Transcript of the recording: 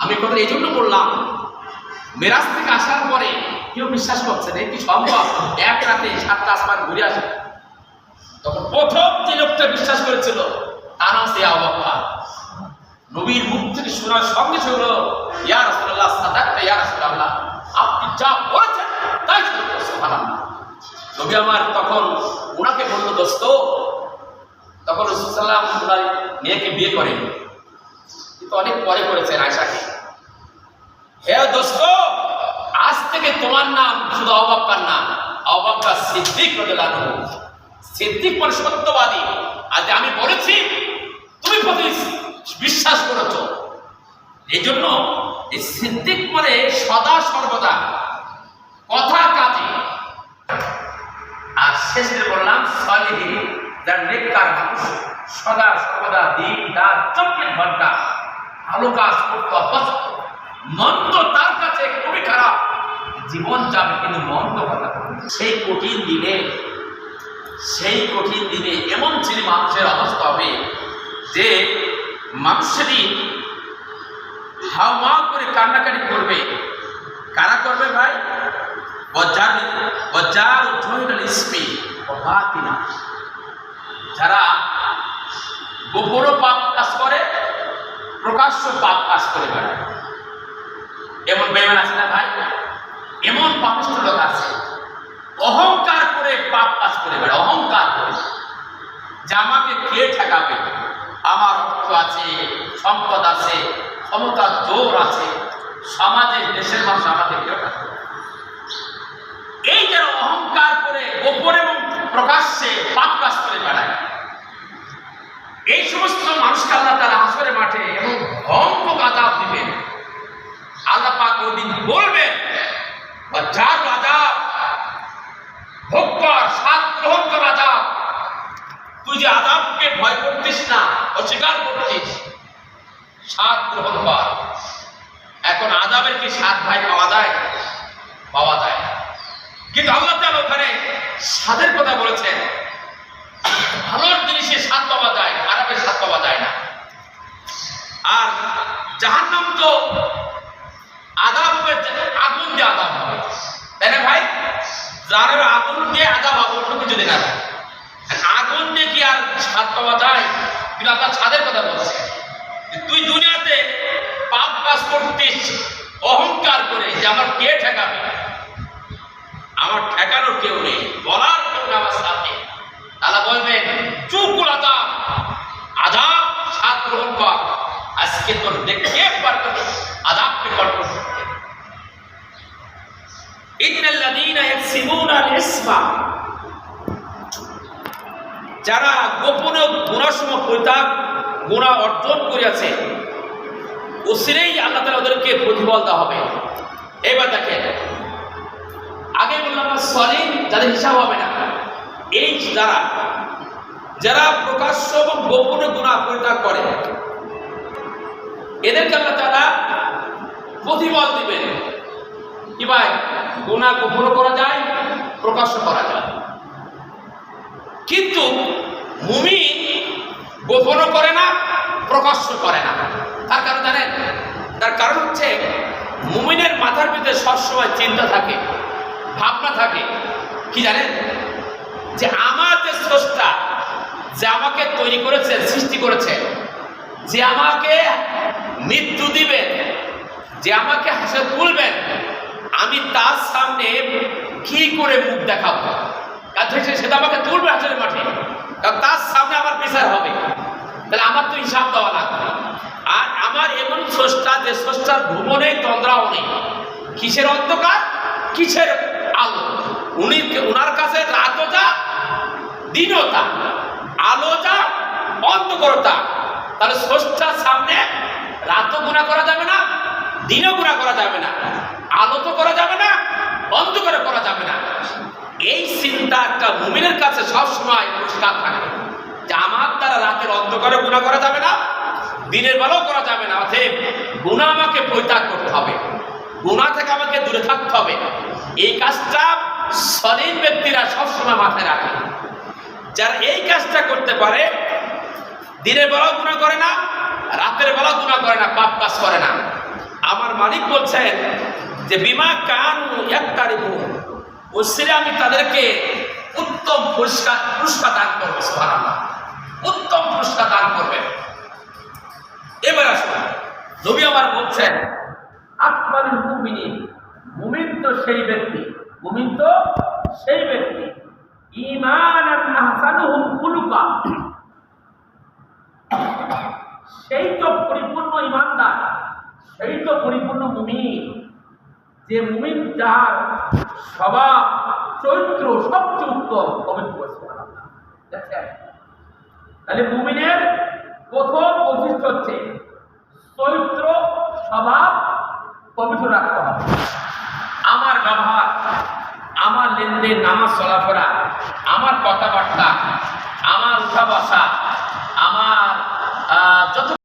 আমি কথা এই জন্য বললাম, মেরাজ থেকে আসার পরে কেউ বিশ্বাস করছে না কি সম্ভব এক রাতে 7টা আসমান ঘুরে আসে। তখন প্রথম যে লোকটা বিশ্বাস করেছিল তার নাম আবু বকর। নবীর মুখ থেকে শোনার সঙ্গে সঙ্গে ইয়া রাসূলুল্লাহ সাদাকতা ইয়া রাসূলুল্লাহ, আপনি যা বলেছেন তাই সত্য, সুবহানাল্লাহ। নবী আমার তখন ওনাকে বলল, দোস্ত, তখন রাসূল সাল্লাল্লাহু আলাইহি ওয়াসাল্লাম মেয়েকে বিয়ে করেন, কিন্তু অনেক পরে করেছেন আয়েশাকে। হে দোস্ত, আজ থেকে তোমার নাম শুধু আবু বকর না, আবু বকর সিদ্দিক রাদিয়াল্লাহু আনহু। সিদ্দিক মানে সত্যবাদী। আজ আমি বলেছি তুমি প্রতি বিশ্বাস করেছ, এই জন্য এই সিদ্দিক মানে সদা সর্বদা কথা কাজে। আর শেষে বললাম সালিহিন, যার নেককার মানুষ, সদা সর্বদা দিন রাত 24 ঘন্টা ভালো কাজ করতে অভ্যস্ত। মন্দ তার কাছে খুবই খারাপ, জীবন যাবে কিন্তু মন্দ কথা। সেই কঠিন দিনে এমন ছেলে মানুষের অবস্থা হবে যে মানুষ সেদিন হাওয়া করে কান্নাকাটি করবে। কারা করবে ভাই? যারা গোপন পাপ কাজ করে, প্রকাশ্য পাপ কাজ করে বেড়ায়। এমন বেঈমান আছে না ভাই? এমন পাপিষ্ঠ লোক আছে, অহংকার করে পাপ কাজ করে বেড়ায়। অহংকার করে যে আমাকে কে ঠেকাবে, আমার অর্থ আছে, সম্পদ আছে, ক্ষমতার জোর আছে, সমাজে দেশের মানুষ আমাকে কেউ ঠেকাবে। এই যারা অহংকার করে গোপন এবং প্রকাশ্যে পাপ কাজ করে বেড়ায়, এই সমস্ত মানুষকে আল্লাহ তাআলা হাসরের মাঠে এবং ভয়ঙ্কর আযাব দিবেন। আল্লাহ পাক ওই দিন বলবেন, যার আযাব ভোগ কর, স্বাদ গ্রহণ কর আযাব। তুই যে আযাবকে ভয় করতিস না, অস্বীকার করতিস, স্বাদ গ্রহণ কর। এখন আযাবের কি স্বাদ ভাই পাওয়া যায়? পাওয়া যায়। কিন্তু আল্লাহ তাআলা ওখানে স্বাদের কথা বলেছেন। ভালোর জিনিসের স্বাদ পাওয়া যায়, খারাপের স্বাদ পাওয়া যায় না। আর জাহান্নাম তো আযাব হবে, আগুন দিয়ে আযাব হবে, তাই না ভাই? যারা আগুন দিয়ে আযাব হবে, অন্য কিছু দিয়ে না। আগুন দিয়ে কি আর স্বাদ পাওয়া যায়? কিন্তু আল্লাহ স্বাদের কথা বলছে। তুই দুনিয়াতে পাপ কাজ করতিস অহংকার করে যে আমার কে ঠেকাবে, আমার ঠেকানোর কেউ নেই, বলার কেউ নেই আমার সাথে। আল্লাহ বলবেন, চুপ আযাব, আযাব স্বাদ গ্রহণ কর। আজকে তোর দেখে পারবে আযাবকে কন্ট্রোল করতে। ইন্নাল্লাযীনা ইয়াকসিবুনাল ইসমা, যারা গোপনে গুনাহসমূহ পরিত্যাগ গুনাহ অর্জন করিয়াছে, অচিরেই আল্লাহ তাআলা ওদেরকে প্রতিফল দেওয়া হবে। এবার দেখেন, আগে বললাম সলিম, যাদের হিসাব হবে না। এই যারা প্রকাশ্য এবং গোপনে গুনাহ পরিত্যাগ করে, এদেরকে আল্লাহ তাআলা প্রতিফল দিবেন। কি ভাই? গুনাহ গোপন করা যায়, প্রকাশ্য করা যায়, কিন্তু মুমিন গোপন করে না, প্রকাশ্য করে না। তার কারণ জানেন? তার কারণ হচ্ছে মুমিনের মাথার ভিতরে সবসময় চিন্তা থাকে, ভাবনা থাকে। কি জানেন? যে আমার যে স্রষ্টা, যে আমাকে তৈরি করেছে, সৃষ্টি করেছে, যে আমাকে মৃত্যু দিবেন, যে আমাকে হাসে তুলবেন, আমি তার সামনে কি করে মুখ দেখাবো? সেটা আমাকে তুলবে হাসরের মাঠে, কারণ তার সামনে আমার বিচার হবে। তাহলে আমার তো হিসাব দেওয়া লাগবে। আর আমার এমন স্রষ্টা, যে স্রষ্টার ঘুমও নেই, তন্দ্রাও নেই। কিসের অন্ধকার, কিসের আলো? উনার কাছে রাতও যা, দিনও তা, আলো যা, অন্ধকারতা। তাহলে স্রষ্টার সামনে রাতও গুনাহ করা যাবে না, দিনও গুনাহ করা যাবে না, আলো তো করা যাবে না, অন্ধকারে করা যাবে না। এই চিন্তা একটা মুমিনের কাছে সবসময় পরিষ্কার থাকে যে আমার দ্বারা রাতের অন্ধকারে গুনাহ করা যাবে না, দিনের বেলাও করা যাবে না। অতএব গুনাহ আমাকে পরিত্যাগ করতে হবে, গুনাহ থেকে আমাকে দূরে থাকতে হবে। এই কাজটা সলিম ব্যক্তিরা সবসময় মাথায় রাখে। যারা এই কাজটা করতে পারে, দিনের বেলাও গুনাহ করে না, রাতের বেলাও গুনাহ করে না, পাপ কাজ করে না, মালিক বলছেন যে বিমা কানু ইয়াক্তারিবু, ওসিলে আমি তাদেরকে উত্তম পুরস্কার দান করবো। সুবহানাল্লাহ, উত্তম পুরস্কার দান করবেন। এবার আসুন, নবী আমার বলছেন আকমালুল মুমিনিন, মুমিন তো সেই ব্যক্তি, মুমিন তো সেই ব্যক্তি ঈমানান আহসানুহুম খুলুকা, সেই তো পরিপূর্ণ ঈমানদার, সেই তো পরিপূর্ণ মুমিন, যে মুমিন যার স্বভাব চরিত্র সবচেয়ে উত্তম পবিত্র। সুবহানাল্লাহ। দেখেন, তাহলে মুমিনের প্রথম বৈশিষ্ট্য